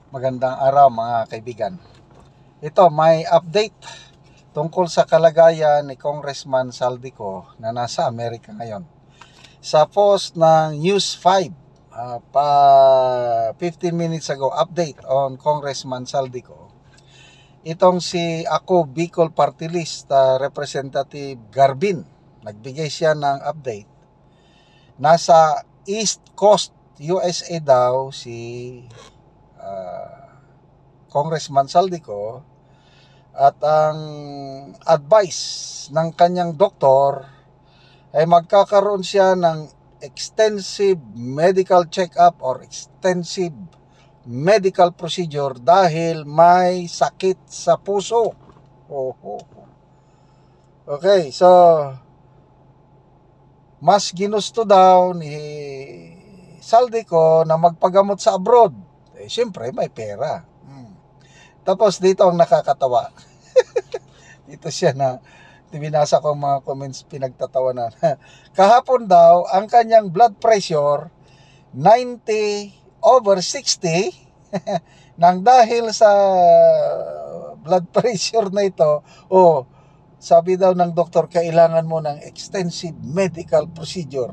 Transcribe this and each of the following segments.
Magandang araw mga kaibigan. Ito, may update tungkol sa kalagayan ni Congressman Saldico na nasa Amerika ngayon. Sa post ng News 5, 15 minutes ago, update on Congressman Saldico. Itong si Ako Bicol Party List Representative Garbin, nagbigay siya ng update. Nasa East Coast, USA daw si Congressman Saldico, at ang advice ng kanyang doktor ay magkakaroon siya ng extensive medical check-up or extensive medical procedure dahil may sakit sa puso. Okay, so mas ginusto daw ni Saldico na magpagamot sa abroad. Siyempre, may pera. Tapos dito ang nakakatawa. Dito siya na binasa ko mga comments, pinagtatawanan. Kahapon daw, ang kanyang blood pressure 90/60. Nang dahil sa blood pressure na ito, sabi daw ng doktor, kailangan mo ng extensive medical procedure.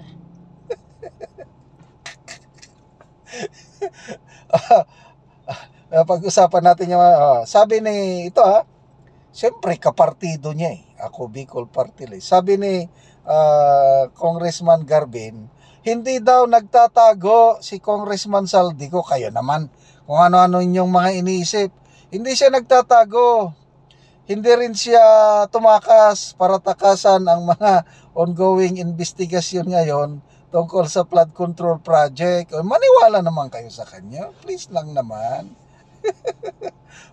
Pag-usapan natin yung sabi ni ito siyempre kapartido niya Ako Bicol Party List. Sabi ni Congressman Garbin, hindi daw nagtatago si Congressman Saldico. Kayo naman kung ano-ano inyong mga iniisip. Hindi siya nagtatago. Hindi rin siya tumakas para takasan ang mga ongoing investigasyon ngayon tungkol sa flood control project. Maniwala naman kayo sa kanya. Please lang naman.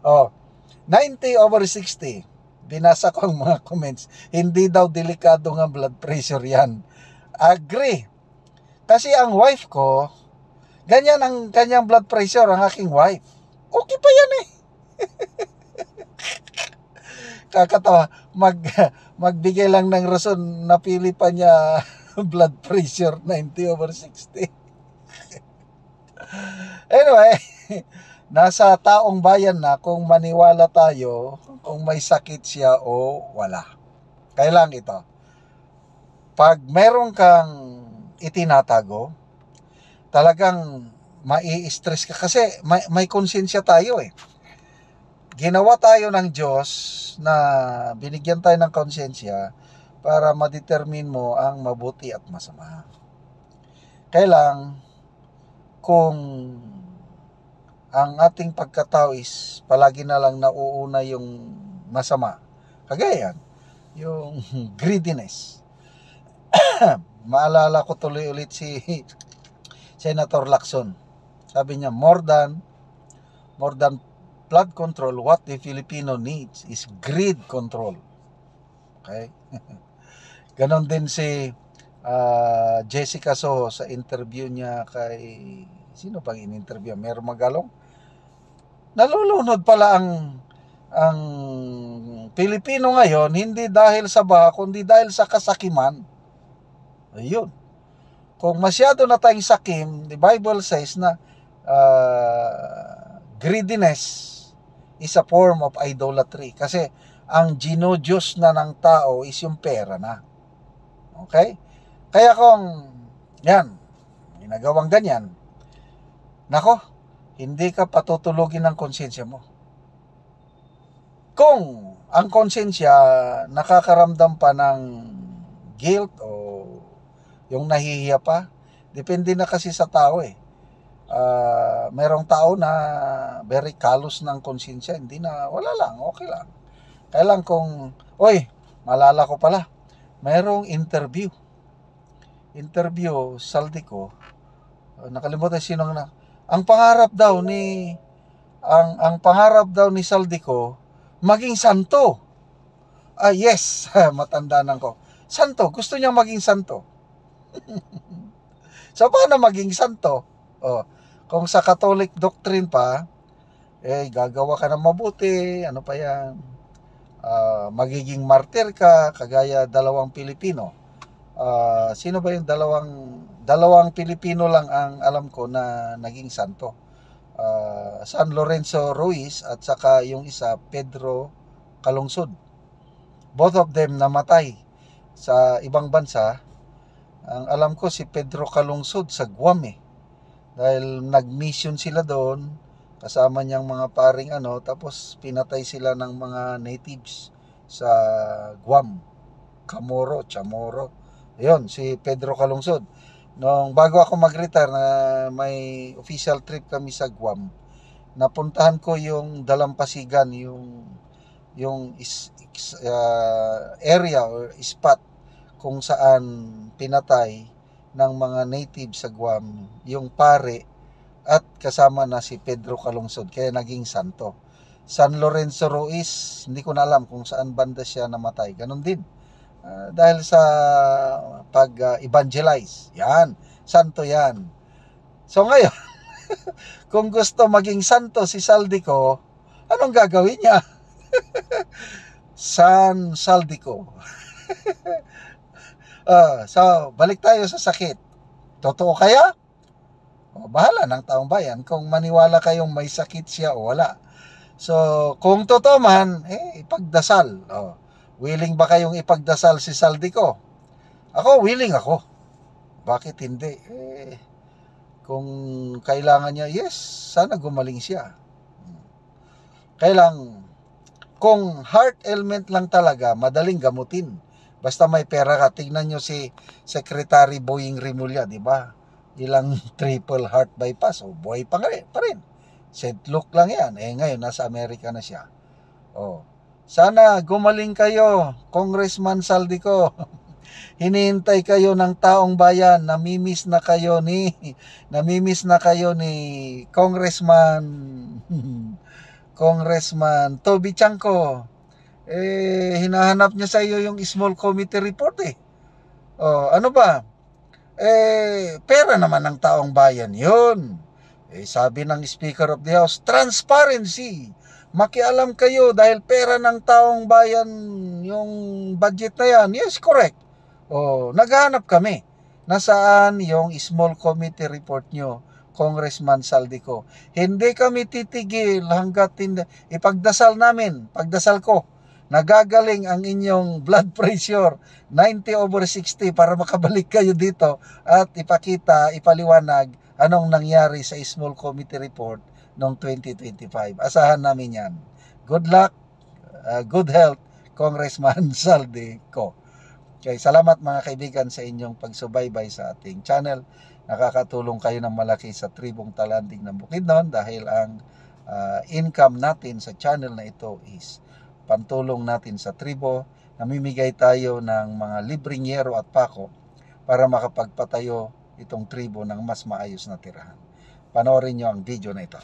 90/60. Binasa ko ang mga comments. Hindi daw delikado nga blood pressure yan. Agree. Kasi ang wife ko, ganyan ang kanyang blood pressure, ang aking wife. Okay pa yan Kakatawa. Magbigay lang ng rason, napili pa niya blood pressure 90/60. Anyway, nasa taong bayan na kung maniwala tayo kung may sakit siya o wala. Kaya lang ito, pag meron kang itinatago, talagang mai-stress ka kasi may konsensya tayo Ginawa tayo ng Diyos na binigyan tayo ng konsensya para ma-determine mo ang mabuti at masama. Kaya lang, kung ang ating pagkatao is palagi na lang nauuna yung masama, kagaya yung greediness. Maalala ko tuloy ulit si Senator Lacson. Sabi niya, more than flood control, what the Filipino needs is greed control. Okay? Ganon din si Jessica Soho sa interview niya kay sino pang in-interview? Mer Magalong. Nalulunod pala ang Pilipino ngayon, hindi dahil sa baha, kundi dahil sa kasakiman. Ayun. Kung masyado na tayong sakim, the Bible says na greediness is a form of idolatry. Kasi ang ginodiyos na ng tao is yung pera na. Okay? Kaya kung yan, ginagawang ganyan, nako, hindi ka patutulugin ng konsensya mo. Kung ang konsensya nakakaramdam pa ng guilt o yung nahihiya pa, depende na kasi sa tao merong tao na very callous ng konsensya, hindi na, wala lang, okay lang. Kaya lang kung, malala ko pala, mayroong interview, Saldico, nakalimutan sinong na, ang pangarap daw ni Saldico maging santo. Yes, matandaan ko. Santo, gusto niya maging santo. So paano maging santo? Kung sa Catholic doctrine pa, gagawa ka ng mabuti, ano pa yan? Magiging martir ka, kagaya dalawang Pilipino. Sino ba yung dalawang Pilipino lang ang alam ko na naging santo? San Lorenzo Ruiz at saka yung isa Pedro Calungsod. Both of them namatay sa ibang bansa. Ang alam ko si Pedro Calungsod sa Guam dahil nag-mission sila doon kasama niyang mga paring tapos pinatay sila ng mga natives sa Guam. Chamorro. Ayun, si Pedro Calungsod. Bago ako mag-retire na may official trip kami sa Guam, napuntahan ko yung Dalampasigan, yung area or spot kung saan pinatay ng mga native sa Guam yung pare at kasama na si Pedro Calungsod, kaya naging santo. San Lorenzo Ruiz, hindi ko na alam kung saan banda siya namatay. Ganon din. Dahil sa pag-evangelize. Yan, santo yan. So ngayon, kung gusto maging santo si Saldico, anong gagawin niya? San Saldico. So, balik tayo sa sakit. Totoo kaya? Bahala ng taong bayan kung maniwala kayong may sakit siya o wala. So, kung totoo man, ipagdasal. Willing ba kayong ipagdasal si Saldico? Ako, willing ako. Bakit hindi? Kung kailangan niya, yes, sana gumaling siya. Kung heart ailment lang talaga, madaling gamutin. Basta may pera ka. Tingnan nyo si Secretary Boying Rimulya, di ba? Ilang triple heart bypass. Buhay pa rin. St. Luke lang yan. Ngayon, nasa Amerika na siya. Sana gumaling kayo, Congressman Saldico. Hinihintay kayo ng taong bayan. Namimiss na kayo ni Congressman Toby Chanco. Hinahanap niya sa iyo yung small committee report ano ba? Pera naman ng taong bayan yun. Sabi ng Speaker of the House, transparency. Makialam kayo dahil pera ng taong bayan yung budget na yan. Yes, correct. Naghahanap kami. Nasaan yung small committee report nyo, Congressman Saldico? Hindi kami titigil hanggat ipagdasal namin, pagdasal ko, nagagaling ang inyong blood pressure 90/60 para makabalik kayo dito at ipaliwanag anong nangyari sa small committee report noong 2025. Asahan namin yan. Good luck, good health, Congressman Saldico. Okay, salamat mga kaibigan sa inyong pagsubaybay sa ating channel. Nakakatulong kayo ng malaki sa Tribong Talanding ng Bukidnon dahil ang income natin sa channel na ito is pantulong natin sa tribo. Namimigay tayo ng mga libreng yero at pako para makapagpatayo itong tribo ng mas maayos na tirahan. Panoorin nyo ang video na ito.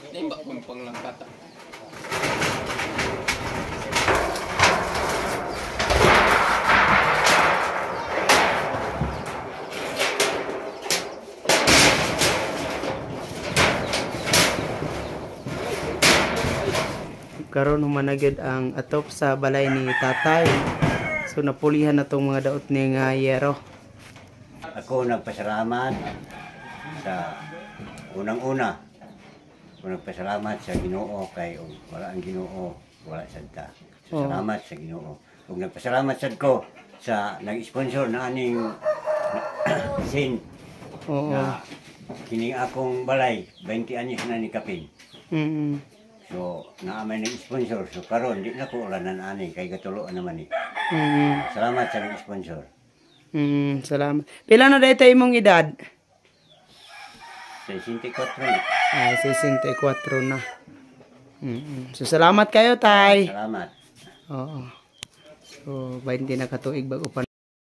Tembak pang lang kata. Karon humanagad ang atop sa balay ni tatay. So napulihan na tong mga daot ni nga yero. Ako nagpasalamat sa unang-una. Ako nagpasalamat sa Ginoo kay wala ang Ginoo, wala sadta. So, salamat sa Ginoo. Ug nagpasalamat sad ko sa nag-sponsor na aning sin. Na kining akong balay 20 anyos na ni kapin. So, naamay nag-sponsor. So, karon di na ko ulanan ani kay gatuloan naman ni. Salamat sa nag-sponsor. Salamat. Pila na dito imong edad? 64 na. Ay, 64 na. So, salamat kayo, tay. Salamat. Oo. So, 20 na katuig bago pa